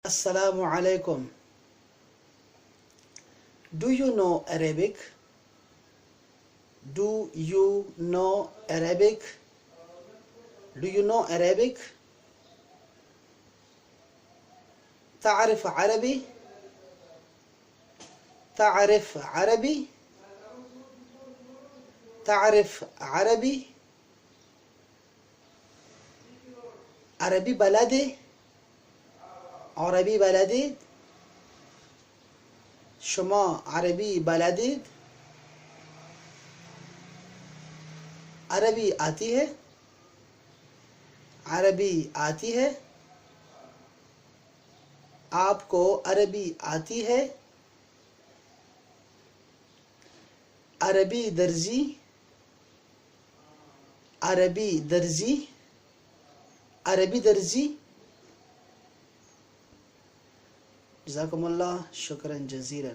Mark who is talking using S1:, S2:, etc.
S1: Assalamu alaikum. Do you know Arabic? Do you know Arabic? Do you know Arabic? تعرف عربي؟ تعرف عربي؟ تعرف عربي؟ عربي بلدي؟ عربي بلدي؟ شما عربی بلدید؟ عربی آتی ہے؟ عربی آتی ہے؟ آپ کو عربی آتی ہے؟ عربی درزی؟ عربی درزی؟ عربی درزی؟ جزاكم الله شكرا جزيلا.